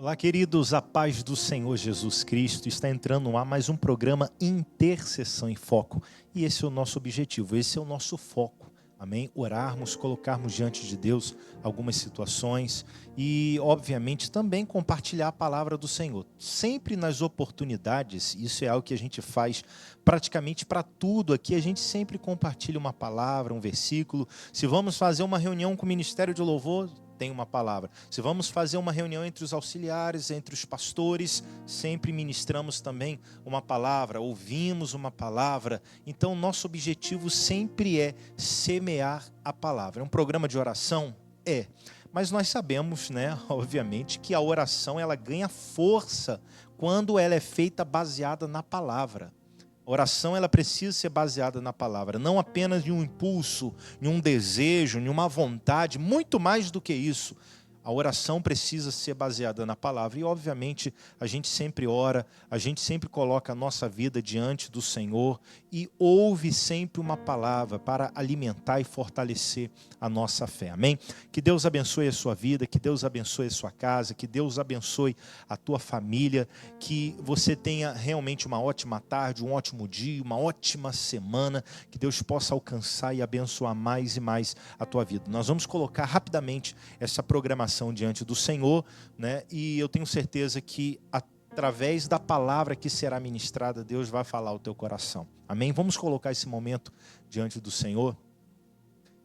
Olá, queridos, a paz do Senhor Jesus Cristo. Está entrando no ar mais um programa Intercessão em Foco. E esse é o nosso objetivo, esse é o nosso foco. Amém? Orarmos, colocarmos diante de Deus algumas situações e, obviamente, também compartilhar a palavra do Senhor. Sempre nas oportunidades, isso é algo que a gente faz praticamente para tudo aqui, a gente sempre compartilha uma palavra, um versículo. Se vamos fazer uma reunião com o Ministério de Louvor, tem uma palavra. Se vamos fazer uma reunião entre os auxiliares, entre os pastores, sempre ministramos também uma palavra, ouvimos uma palavra. Então, nosso objetivo sempre é semear a palavra. É um programa de oração? É. Mas nós sabemos, obviamente, que a oração ela ganha força quando ela é feita baseada na palavra. A oração ela precisa ser baseada na palavra, não apenas em um impulso, em um desejo, em uma vontade, muito mais do que isso. A oração precisa ser baseada na palavra e, obviamente, a gente sempre ora, a gente sempre coloca a nossa vida diante do Senhor e ouve sempre uma palavra para alimentar e fortalecer a nossa fé. Amém? Que Deus abençoe a sua vida, que Deus abençoe a sua casa, que Deus abençoe a tua família, que você tenha realmente uma ótima tarde, um ótimo dia, uma ótima semana, que Deus possa alcançar e abençoar mais e mais a tua vida. Nós vamos colocar rapidamente essa programação diante do Senhor, e eu tenho certeza que através da palavra que será ministrada, Deus vai falar ao teu coração. Amém? Vamos colocar esse momento diante do Senhor.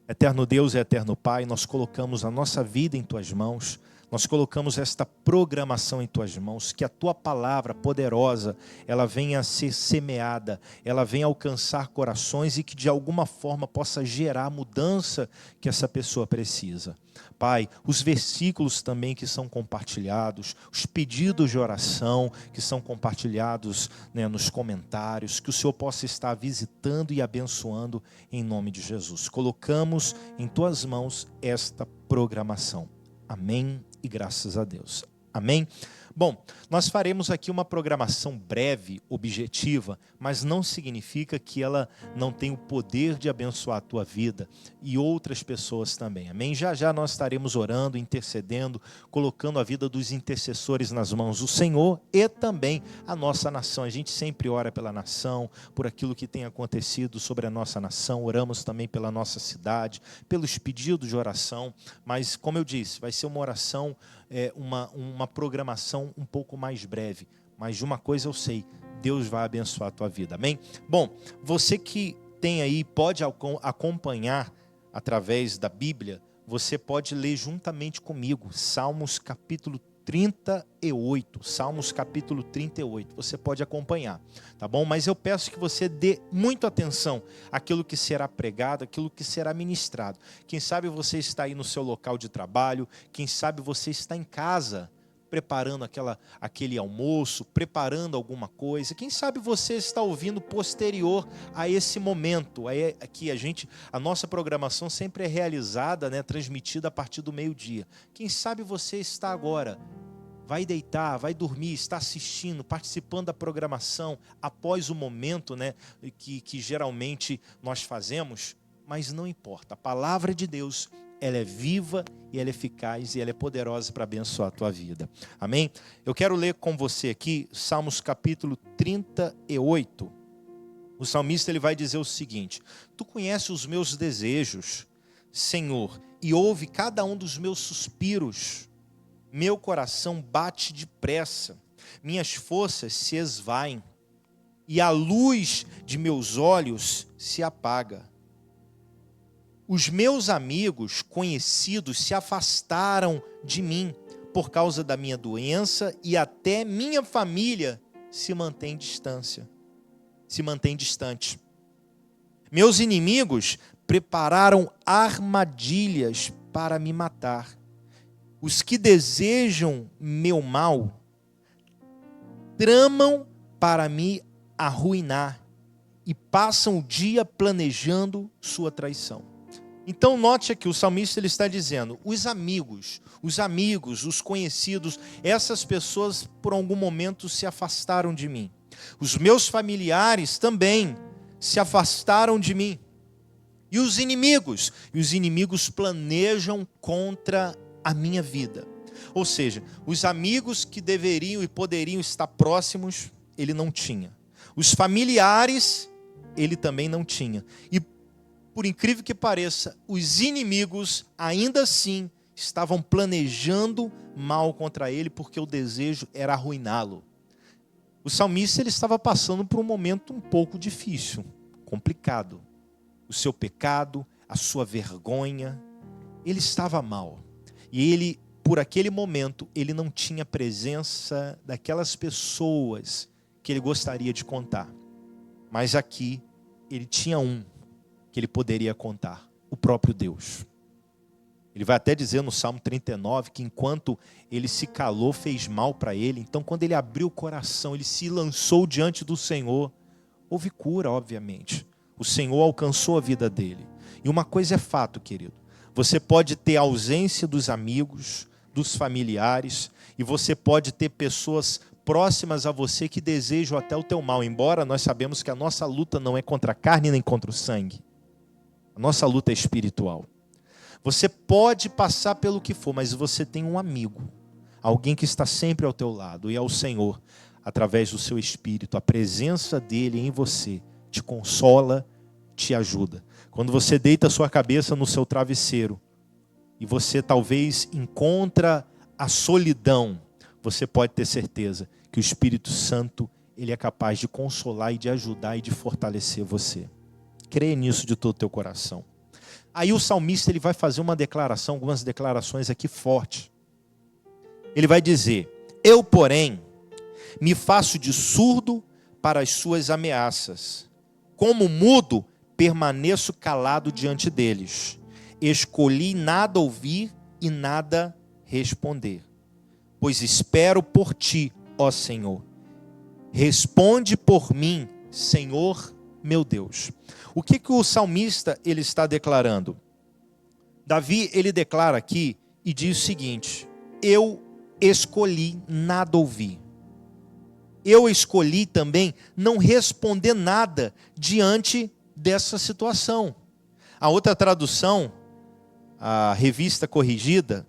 Eterno Deus e eterno Pai, nós colocamos a nossa vida em tuas mãos, nós colocamos esta programação em tuas mãos, que a tua palavra poderosa, ela venha a ser semeada, ela venha alcançar corações e que de alguma forma possa gerar a mudança que essa pessoa precisa. Pai, os versículos também que são compartilhados, os pedidos de oração que são compartilhados nos comentários, que o Senhor possa estar visitando e abençoando em nome de Jesus. Colocamos em tuas mãos esta programação. Amém e graças a Deus. Amém? Bom, nós faremos aqui uma programação breve, objetiva, mas não significa que ela não tem o poder de abençoar a tua vida e outras pessoas também. Amém? Já já nós estaremos orando, intercedendo, colocando a vida dos intercessores nas mãos do Senhor e também a nossa nação. A gente sempre ora pela nação, por aquilo que tem acontecido sobre a nossa nação, oramos também pela nossa cidade, pelos pedidos de oração, mas como eu disse, vai ser uma oração, uma programação um pouco mais breve, mas de uma coisa eu sei, Deus vai abençoar a tua vida, amém? Bom, você que tem aí, pode acompanhar através da Bíblia, você pode ler juntamente comigo, Salmos capítulo 38, Salmos capítulo 38, você pode acompanhar, tá bom? Mas eu peço que você dê muita atenção àquilo que será pregado, àquilo que será ministrado. Quem sabe você está aí no seu local de trabalho, quem sabe você está em casa, preparando aquele almoço, preparando alguma coisa. Quem sabe você está ouvindo posterior a esse momento. Aqui a nossa programação sempre é realizada, transmitida a partir do meio-dia. Quem sabe você está agora, vai deitar, vai dormir, está assistindo, participando da programação após o momento, que geralmente nós fazemos, mas não importa. A palavra de Deus, ela é viva e ela é eficaz e ela é poderosa para abençoar a tua vida. Amém? Eu quero ler com você aqui Salmos capítulo 38. O salmista ele vai dizer o seguinte: Tu conheces os meus desejos, Senhor, e ouve cada um dos meus suspiros. Meu coração bate depressa, minhas forças se esvaem, e a luz de meus olhos se apaga. Os meus amigos conhecidos se afastaram de mim por causa da minha doença e até minha família se mantém distante. Meus inimigos prepararam armadilhas para me matar. Os que desejam meu mal tramam para me arruinar e passam o dia planejando sua traição. Então note aqui, o salmista ele está dizendo, os amigos, os conhecidos, essas pessoas por algum momento se afastaram de mim. Os meus familiares também se afastaram de mim. E os inimigos planejam contra a minha vida. Ou seja, os amigos que deveriam e poderiam estar próximos, ele não tinha. Os familiares, ele também não tinha. E, por incrível que pareça, os inimigos, ainda assim, estavam planejando mal contra ele, porque o desejo era arruiná-lo. O salmista ele estava passando por um momento um pouco difícil, complicado. O seu pecado, a sua vergonha, ele estava mal. E ele, por aquele momento, ele não tinha presença daquelas pessoas que ele gostaria de contar. Mas aqui, ele tinha um que ele poderia contar, o próprio Deus. Ele vai até dizer no Salmo 39 que enquanto ele se calou, fez mal para ele. Então, quando ele abriu o coração, ele se lançou diante do Senhor, houve cura, obviamente. O Senhor alcançou a vida dele. E uma coisa é fato, querido. Você pode ter ausência dos amigos, dos familiares, e você pode ter pessoas próximas a você que desejam até o teu mal. Embora nós sabemos que a nossa luta não é contra a carne nem contra o sangue. A nossa luta é espiritual. Você pode passar pelo que for, mas você tem um amigo. Alguém que está sempre ao teu lado. E é o Senhor, através do seu Espírito, a presença dele em você, te consola, te ajuda. Quando você deita a sua cabeça no seu travesseiro e você talvez encontra a solidão, você pode ter certeza que o Espírito Santo ele é capaz de consolar e de ajudar e de fortalecer você. Creia nisso de todo o teu coração. Aí o salmista ele vai fazer uma declaração, algumas declarações aqui fortes. Ele vai dizer: eu, porém, me faço de surdo para as suas ameaças. Como mudo, permaneço calado diante deles. Escolhi nada ouvir e nada responder. Pois espero por ti, ó Senhor. Responde por mim, Senhor meu Deus. O que o salmista ele está declarando? Davi ele declara aqui e diz o seguinte: eu escolhi nada ouvir. Eu escolhi também não responder nada diante dessa situação. A outra tradução, a Revista Corrigida,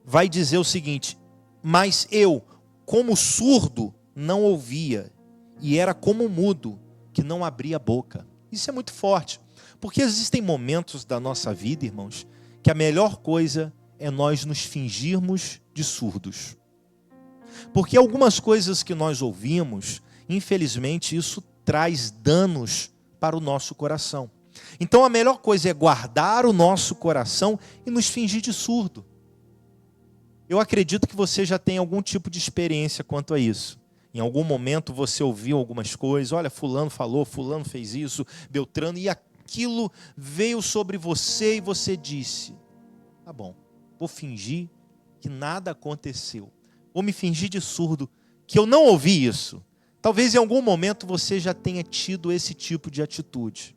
vai dizer o seguinte: mas eu, como surdo, não ouvia, e era como mudo, que não abria a boca. Isso é muito forte, porque existem momentos da nossa vida, irmãos, que a melhor coisa é nós nos fingirmos de surdos. Porque algumas coisas que nós ouvimos, infelizmente, isso traz danos para o nosso coração. Então a melhor coisa é guardar o nosso coração e nos fingir de surdo. Eu acredito que você já tem algum tipo de experiência quanto a isso. Em algum momento você ouviu algumas coisas, olha, fulano falou, fulano fez isso, Beltrano, e aquilo veio sobre você e você disse: tá bom, vou fingir que nada aconteceu. Vou me fingir de surdo, que eu não ouvi isso. Talvez em algum momento você já tenha tido esse tipo de atitude.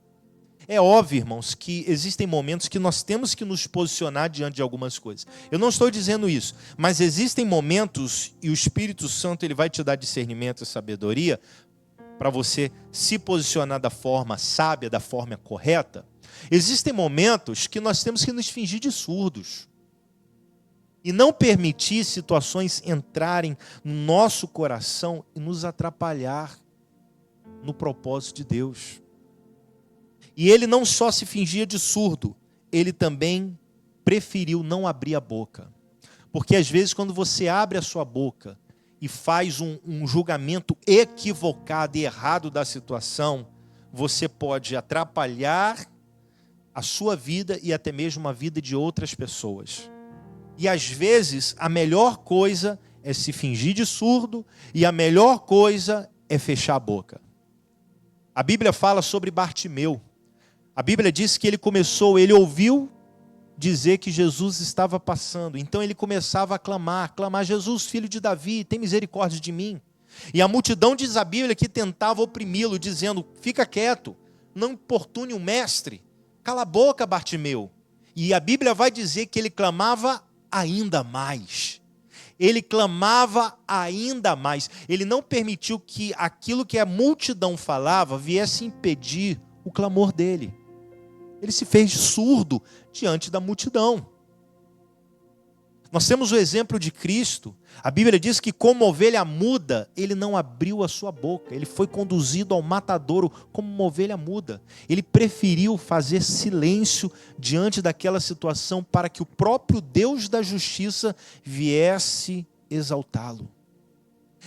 É óbvio, irmãos, que existem momentos que nós temos que nos posicionar diante de algumas coisas. Eu não estou dizendo isso, mas existem momentos, e o Espírito Santo ele vai te dar discernimento e sabedoria para você se posicionar da forma sábia, da forma correta. Existem momentos que nós temos que nos fingir de surdos e não permitir situações entrarem no nosso coração e nos atrapalhar no propósito de Deus. E ele não só se fingia de surdo, ele também preferiu não abrir a boca. Porque às vezes quando você abre a sua boca e faz um julgamento equivocado e errado da situação, você pode atrapalhar a sua vida e até mesmo a vida de outras pessoas. E às vezes a melhor coisa é se fingir de surdo e a melhor coisa é fechar a boca. A Bíblia fala sobre Bartimeu. A Bíblia diz que ele ouviu dizer que Jesus estava passando. Então ele começava a clamar: Jesus, filho de Davi, tem misericórdia de mim. E a multidão, diz a Bíblia, que tentava oprimi-lo, dizendo: fica quieto, não importune o mestre, cala a boca, Bartimeu. E a Bíblia vai dizer que ele clamava ainda mais. Ele clamava ainda mais. Ele não permitiu que aquilo que a multidão falava viesse impedir o clamor dele. Ele se fez surdo diante da multidão. Nós temos o exemplo de Cristo. A Bíblia diz que como ovelha muda, ele não abriu a sua boca. Ele foi conduzido ao matadouro como uma ovelha muda. Ele preferiu fazer silêncio diante daquela situação para que o próprio Deus da justiça viesse exaltá-lo.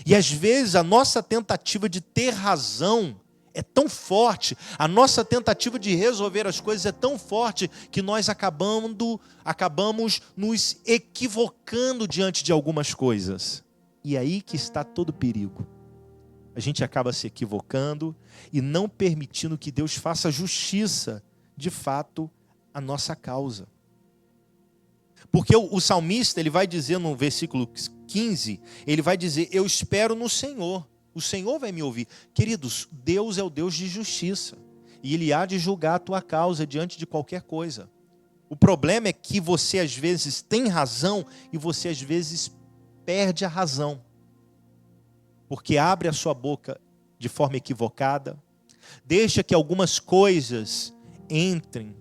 E às vezes a nossa tentativa de ter razão é tão forte, a nossa tentativa de resolver as coisas é tão forte que nós acabamos nos equivocando diante de algumas coisas. E aí que está todo o perigo. A gente acaba se equivocando e não permitindo que Deus faça justiça, de fato, à nossa causa. Porque o salmista, ele vai dizer no versículo 15, ele vai dizer, eu espero no Senhor. O Senhor vai me ouvir. Queridos, Deus é o Deus de justiça. E Ele há de julgar a tua causa diante de qualquer coisa. O problema é que você às vezes tem razão e você às vezes perde a razão. Porque abre a sua boca de forma equivocada. Deixa que algumas coisas entrem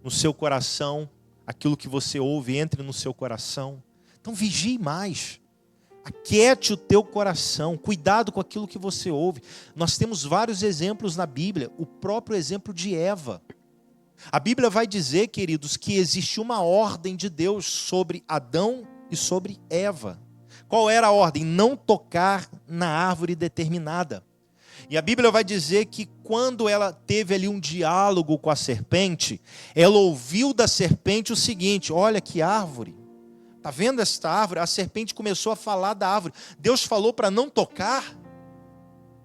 no seu coração. Aquilo que você ouve entre no seu coração. Então vigie mais. Aquiete o teu coração, cuidado com aquilo que você ouve. Nós temos vários exemplos na Bíblia, o próprio exemplo de Eva. A Bíblia vai dizer, queridos, que existe uma ordem de Deus sobre Adão e sobre Eva. Qual era a ordem? Não tocar na árvore determinada. E a Bíblia vai dizer que quando ela teve ali um diálogo com a serpente, ela ouviu da serpente o seguinte, olha que árvore. Está vendo esta árvore? A serpente começou a falar da árvore. Deus falou para não tocar.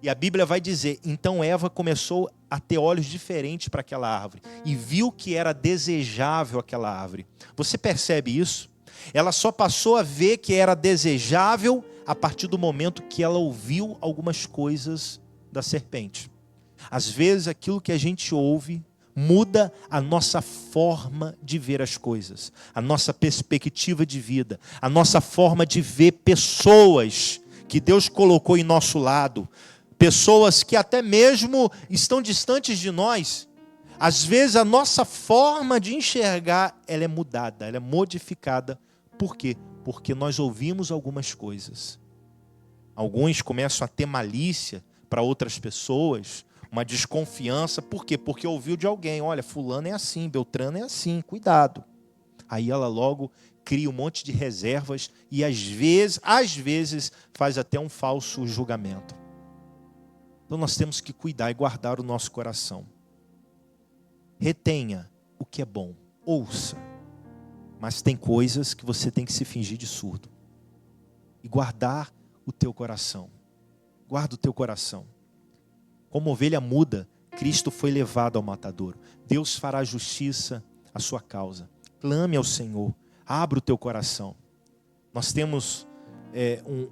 E a Bíblia vai dizer, então Eva começou a ter olhos diferentes para aquela árvore. E viu que era desejável aquela árvore. Você percebe isso? Ela só passou a ver que era desejável a partir do momento que ela ouviu algumas coisas da serpente. Às vezes aquilo que a gente ouve muda a nossa forma de ver as coisas, a nossa perspectiva de vida, a nossa forma de ver pessoas que Deus colocou em nosso lado, pessoas que até mesmo estão distantes de nós. Às vezes a nossa forma de enxergar, ela é mudada, ela é modificada. Por quê? Porque nós ouvimos algumas coisas. Alguns começam a ter malícia para outras pessoas, uma desconfiança, por quê? Porque ouviu de alguém, olha, fulano é assim, Beltrano é assim, cuidado. Aí ela logo cria um monte de reservas e às vezes faz até um falso julgamento. Então nós temos que cuidar e guardar o nosso coração. Retenha o que é bom, ouça. Mas tem coisas que você tem que se fingir de surdo. E guardar o teu coração. Guarda o teu coração. Como ovelha muda, Cristo foi levado ao matadouro. Deus fará justiça à sua causa. Clame ao Senhor. Abra o teu coração. Nós temos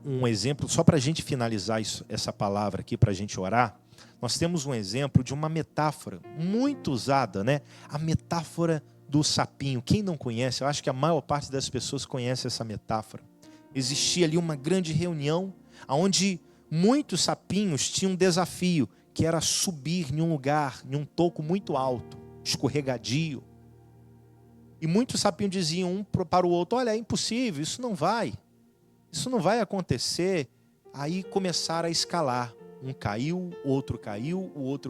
um exemplo, só para a gente finalizar essa palavra aqui, para a gente orar. Nós temos um exemplo de uma metáfora muito usada, né? A metáfora do sapinho. Quem não conhece, eu acho que a maior parte das pessoas conhece essa metáfora. Existia ali uma grande reunião, onde muitos sapinhos tinham um desafio, que era subir em um lugar, em um toco muito alto, escorregadio. E muitos sapinhos diziam um para o outro, olha, é impossível, isso não vai acontecer. Aí começaram a escalar. Um caiu, o outro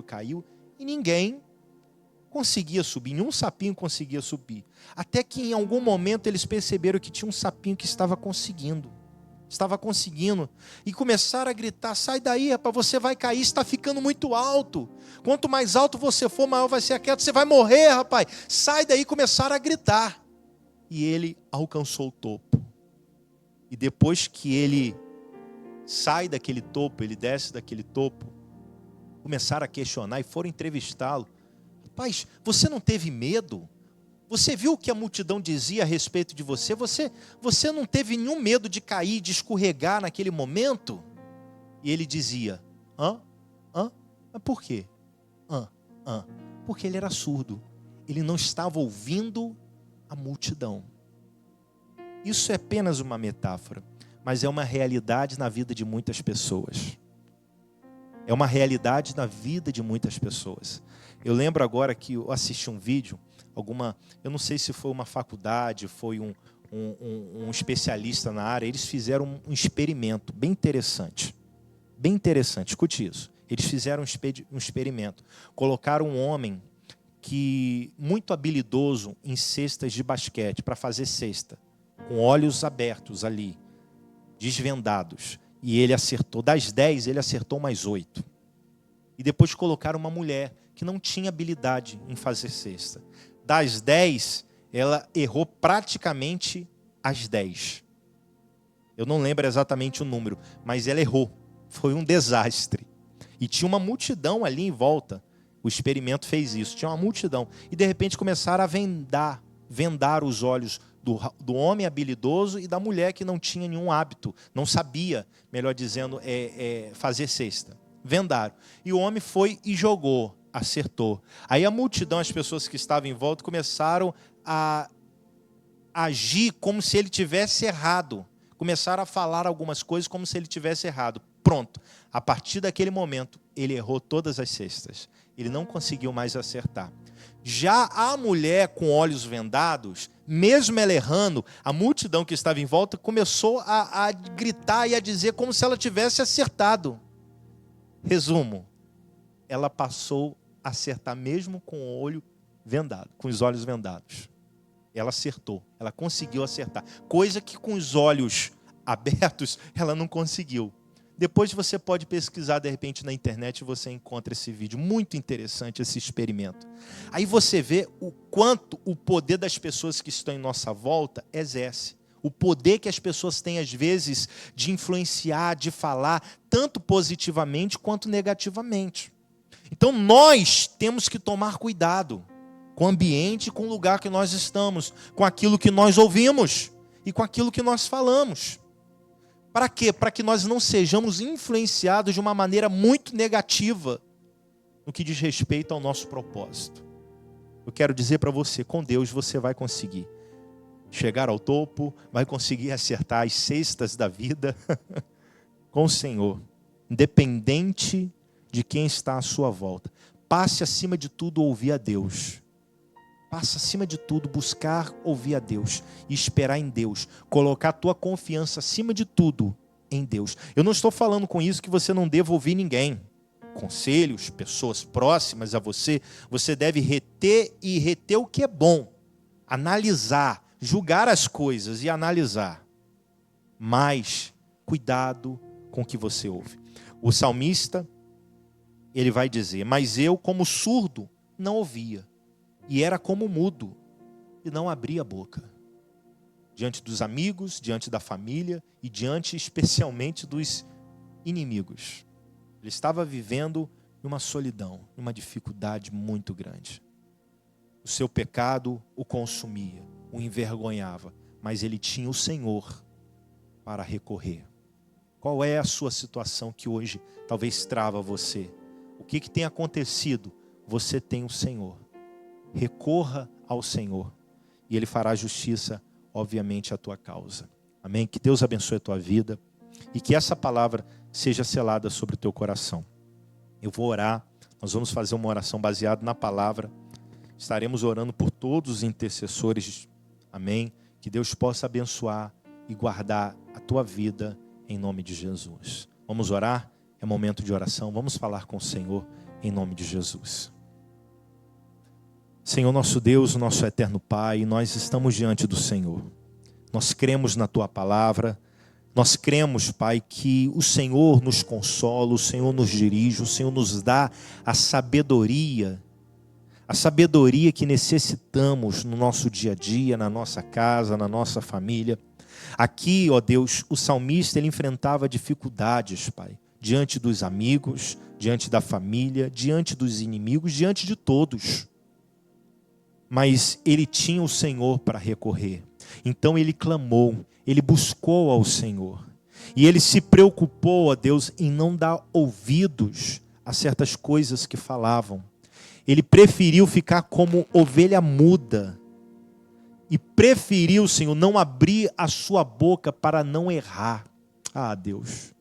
caiu, e ninguém conseguia subir, nenhum sapinho conseguia subir. Até que em algum momento eles perceberam que tinha um sapinho que estava conseguindo, e começaram a gritar, sai daí, rapaz, você vai cair, está ficando muito alto. Quanto mais alto você for, maior vai ser a queda, você vai morrer, rapaz, sai daí. Começaram a gritar. E ele alcançou o topo. E depois que ele sai daquele topo, ele desce daquele topo, começaram a questionar e foram entrevistá-lo. Rapaz, você não teve medo? Você viu o que a multidão dizia a respeito de você? Você não teve nenhum medo de cair, de escorregar naquele momento? E ele dizia, mas por quê? Porque ele era surdo. Ele não estava ouvindo a multidão. Isso é apenas uma metáfora, mas é uma realidade na vida de muitas pessoas. É uma realidade na vida de muitas pessoas. Eu lembro agora que eu assisti um vídeo, eu não sei se foi uma faculdade, foi um especialista na área, eles fizeram um experimento bem interessante. Bem interessante, escute isso. Eles fizeram um experimento. Colocaram um homem muito habilidoso em cestas de basquete, para fazer cesta, com olhos abertos ali, desvendados. E ele acertou, das 10, ele acertou mais 8. E depois colocaram uma mulher que não tinha habilidade em fazer cesta. Das 10, ela errou praticamente as 10. Eu não lembro exatamente o número, mas ela errou. Foi um desastre. E tinha uma multidão ali em volta. O experimento fez isso. Tinha uma multidão. E de repente começaram a vendar os olhos do homem habilidoso e da mulher que não tinha nenhum hábito, não sabia, melhor dizendo, fazer cesta. Vendaram. E o homem foi e jogou, acertou. Aí a multidão, as pessoas que estavam em volta, começaram a agir como se ele tivesse errado. Começaram a falar algumas coisas como se ele tivesse errado. Pronto. A partir daquele momento, ele errou todas as cestas. Ele não conseguiu mais acertar. Já a mulher com olhos vendados, mesmo ela errando, a multidão que estava em volta começou a gritar e a dizer como se ela tivesse acertado. Resumo, ela passou a acertar mesmo com o olho vendado, com os olhos vendados. Ela acertou, ela conseguiu acertar. Coisa que com os olhos abertos ela não conseguiu. Depois você pode pesquisar, de repente, na internet e você encontra esse vídeo. Muito interessante esse experimento. Aí você vê o quanto o poder das pessoas que estão em nossa volta exerce. O poder que as pessoas têm, às vezes, de influenciar, de falar, tanto positivamente quanto negativamente. Então, nós temos que tomar cuidado com o ambiente, com o lugar que nós estamos, com aquilo que nós ouvimos e com aquilo que nós falamos. Para quê? Para que nós não sejamos influenciados de uma maneira muito negativa no que diz respeito ao nosso propósito. Eu quero dizer para você, com Deus você vai conseguir chegar ao topo, vai conseguir acertar as cestas da vida com o Senhor, independente de quem está à sua volta. Passe acima de tudo a ouvir a Deus. Passe acima de tudo, buscar ouvir a Deus e esperar em Deus. Colocar a tua confiança acima de tudo em Deus. Eu não estou falando com isso que você não deva ouvir ninguém. Conselhos, pessoas próximas a você, você deve reter o que é bom. Analisar, julgar as coisas e analisar. Mas cuidado com o que você ouve. O salmista, ele vai dizer, mas eu como surdo não ouvia. E era como mudo, e não abria a boca. Diante dos amigos, diante da família e diante especialmente dos inimigos. Ele estava vivendo uma solidão, uma dificuldade muito grande. O seu pecado o consumia, o envergonhava, mas ele tinha o Senhor para recorrer. Qual é a sua situação que hoje talvez trava você? O que tem acontecido? Você tem o Senhor. Recorra ao Senhor e Ele fará justiça, obviamente, à tua causa. Amém? Que Deus abençoe a tua vida e que essa palavra seja selada sobre o teu coração. Eu vou orar, nós vamos fazer uma oração baseada na palavra. Estaremos orando por todos os intercessores. Amém? Que Deus possa abençoar e guardar a tua vida em nome de Jesus. Vamos orar? É momento de oração. Vamos falar com o Senhor em nome de Jesus. Senhor, nosso Deus, nosso eterno Pai, nós estamos diante do Senhor. Nós cremos na Tua palavra. Nós cremos, Pai, que o Senhor nos consola, o Senhor nos dirige, o Senhor nos dá a sabedoria que necessitamos no nosso dia a dia, na nossa casa, na nossa família. Aqui, ó Deus, o salmista, ele enfrentava dificuldades, Pai, diante dos amigos, diante da família, diante dos inimigos, diante de todos. Mas ele tinha o Senhor para recorrer. Então ele clamou, ele buscou ao Senhor. E ele se preocupou, ó Deus, em não dar ouvidos a certas coisas que falavam. Ele preferiu ficar como ovelha muda. E preferiu, Senhor, não abrir a sua boca para não errar. Ah, Deus,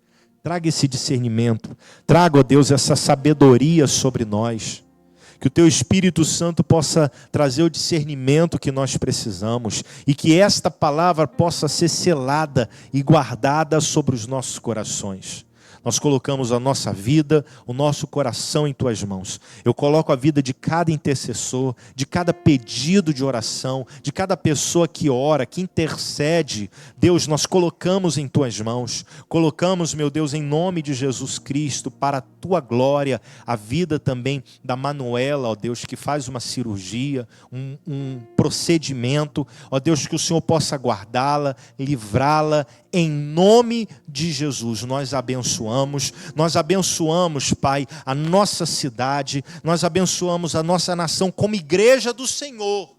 traga esse discernimento. Traga, ó Deus, essa sabedoria sobre nós. Que o Teu Espírito Santo possa trazer o discernimento que nós precisamos e que esta palavra possa ser selada e guardada sobre os nossos corações. Nós colocamos a nossa vida, o nosso coração em Tuas mãos. Eu coloco a vida de cada intercessor, de cada pedido de oração, de cada pessoa que ora, que intercede. Deus, nós colocamos em Tuas mãos. Colocamos, meu Deus, em nome de Jesus Cristo, para a Tua glória, a vida também da Manuela, ó Deus, que faz uma cirurgia, um procedimento. Ó Deus, que o Senhor possa guardá-la, livrá-la, em nome de Jesus. Nós abençoamos, Pai, a nossa cidade, nós abençoamos a nossa nação como igreja do Senhor.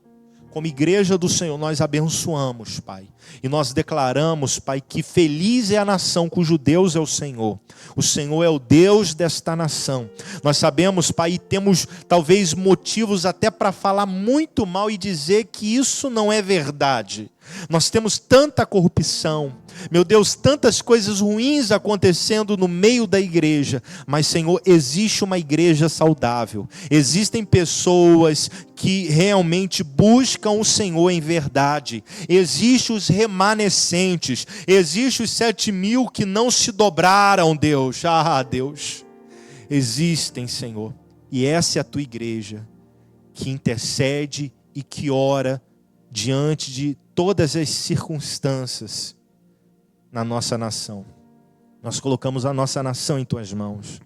Como igreja do Senhor, nós abençoamos, Pai. E nós declaramos, Pai, que feliz é a nação cujo Deus é o Senhor. O Senhor é o Deus desta nação. Nós sabemos, Pai, e temos talvez motivos até para falar muito mal e dizer que isso não é verdade. Nós temos tanta corrupção, meu Deus, tantas coisas ruins acontecendo no meio da igreja, mas, Senhor, existe uma igreja saudável, existem pessoas que realmente buscam o Senhor em verdade, existem os remanescentes, existem os 7.000 que não se dobraram, Deus, Deus, existem, Senhor, e essa é a Tua igreja, que intercede e que ora diante de todas as circunstâncias na nossa nação. Nós colocamos a nossa nação em Tuas mãos,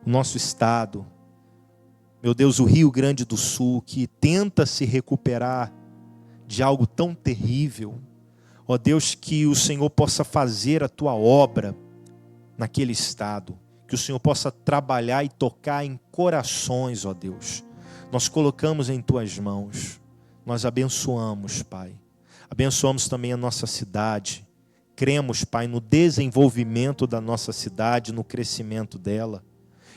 o nosso estado, meu Deus, o Rio Grande do Sul, que tenta se recuperar de algo tão terrível. Ó Deus, que o Senhor possa fazer a Tua obra naquele estado, que o Senhor possa trabalhar e tocar em corações, ó Deus. Nós colocamos em Tuas mãos, nós abençoamos, Pai. Abençoamos também a nossa cidade. Cremos, Pai, no desenvolvimento da nossa cidade, no crescimento dela.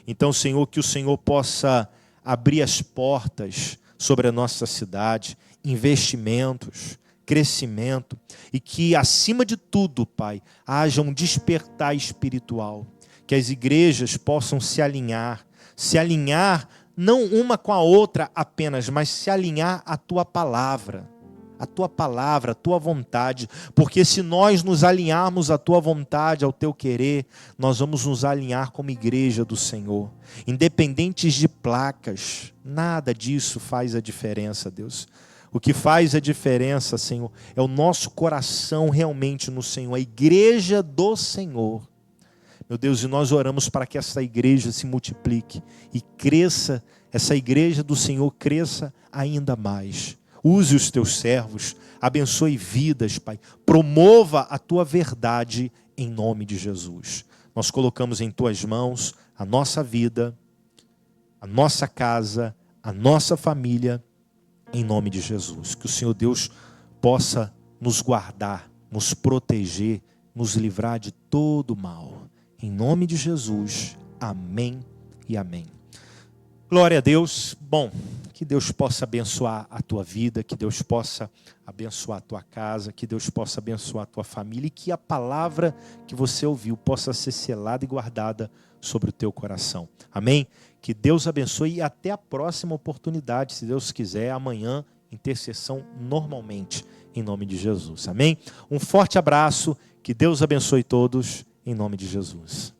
Então, Senhor, que o Senhor possa abrir as portas sobre a nossa cidade, investimentos, crescimento, e que, acima de tudo, Pai, haja um despertar espiritual, que as igrejas possam se alinhar não uma com a outra apenas, mas se alinhar à Tua palavra, a Tua vontade, porque se nós nos alinharmos à Tua vontade, ao Teu querer, nós vamos nos alinhar como igreja do Senhor, independentes de placas, nada disso faz a diferença, Deus. O que faz a diferença, Senhor, é o nosso coração realmente no Senhor, a igreja do Senhor. Meu Deus, e nós oramos para que essa igreja se multiplique e cresça, essa igreja do Senhor cresça ainda mais. Use os Teus servos, abençoe vidas, Pai. Promova a Tua verdade em nome de Jesus. Nós colocamos em Tuas mãos a nossa vida, a nossa casa, a nossa família, em nome de Jesus. Que o Senhor Deus possa nos guardar, nos proteger, nos livrar de todo mal. Em nome de Jesus, amém e amém. Glória a Deus. Bom, que Deus possa abençoar a tua vida, que Deus possa abençoar a tua casa, que Deus possa abençoar a tua família e que a palavra que você ouviu possa ser selada e guardada sobre o teu coração. Amém? Que Deus abençoe e até a próxima oportunidade, se Deus quiser, amanhã, intercessão normalmente, em nome de Jesus. Amém? Um forte abraço, que Deus abençoe todos. Em nome de Jesus.